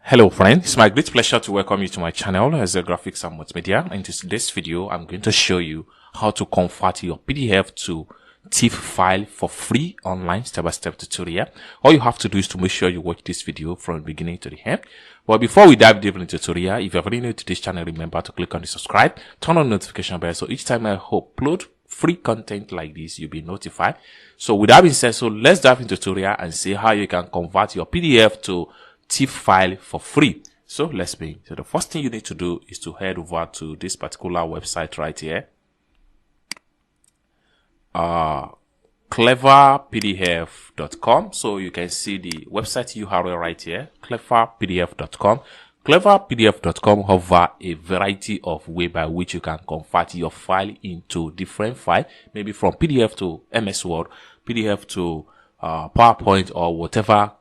Hello friends, it's my great pleasure to welcome you to my channel as a graphics and multimedia. In this video, I'm going to show you how to convert your PDF to Tiff file for free online step-by-step tutorial. All you have to do is to make sure you watch this video from the beginning to the end. But before we dive deep into the tutorial, if you're very new to this channel, remember to click on the subscribe, turn on the notification bell so each time I upload free content like this, you'll be notified. So with that being said, so let's dive into the tutorial and see how you can convert your PDF to Tiff file for free. So let's begin. So the first thing you need to do is to head over to this particular website right here, cleverpdf.com. So you can see the website URL right here, cleverpdf.com. Cleverpdf.com offers a variety of ways by which you can convert your file into different files, maybe from PDF to MS Word, PDF to PowerPoint, or whatever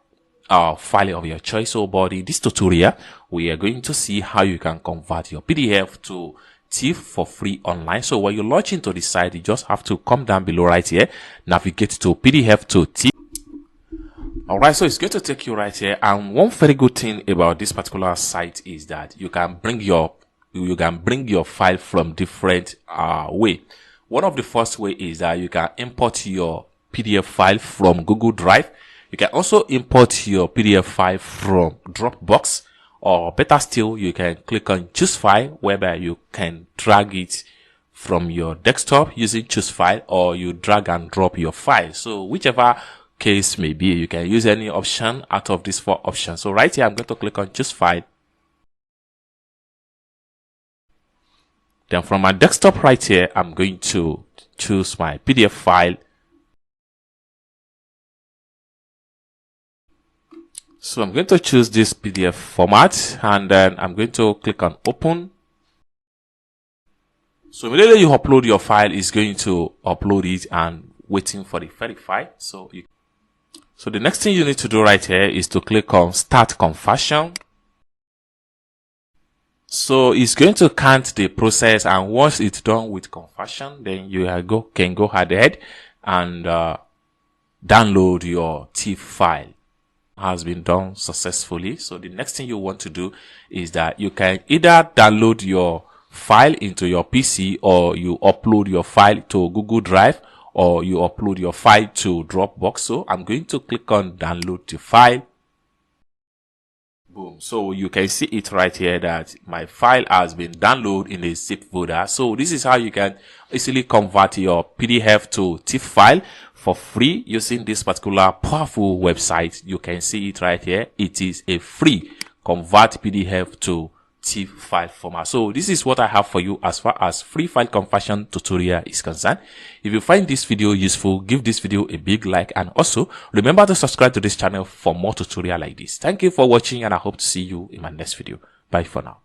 file of your choice. So but in this tutorial, we are going to see how you can convert your PDF to Tiff for free online. So when you launch into the site, you just have to come down below right here, navigate to PDF to Tiff. Alright, so it's going to take you right here, and one very good thing about this particular site is that you can bring your file from different way. One of the first way is that you can import your PDF file from Google Drive. You can also import your PDF file from Dropbox, or better still, you can click on choose file, whereby you can drag it from your desktop using choose file, or you drag and drop your file. So whichever case may be, you can use any option out of these four options. So right here, I'm going to click on choose file. Then from my desktop right here, I'm going to choose my PDF file. So I'm going to choose this PDF format, and then I'm going to click on open. So immediately you upload your file, is going to upload it and waiting for the verify. So the next thing you need to do right here is to click on start conversion. So it's going to count the process, and once it's done with conversion, then you can go ahead and download your Tiff file. Has been done successfully. So the next thing you want to do is that you can either download your file into your PC, or you upload your file to Google Drive, or you upload your file to Dropbox. So I'm going to click on download the file. Boom. So you can see it right here that my file has been downloaded in a zip folder. So this is how you can easily convert your PDF to Tiff file for free using this particular powerful website. You can see it right here. It is a free convert PDF to Tiff file format. So this is what I have for you as far as free file conversion tutorial is concerned. If you find this video useful, give this video a big like, and also remember to subscribe to this channel for more tutorial like this. Thank you for watching, and I hope to see you in my next video. Bye for now.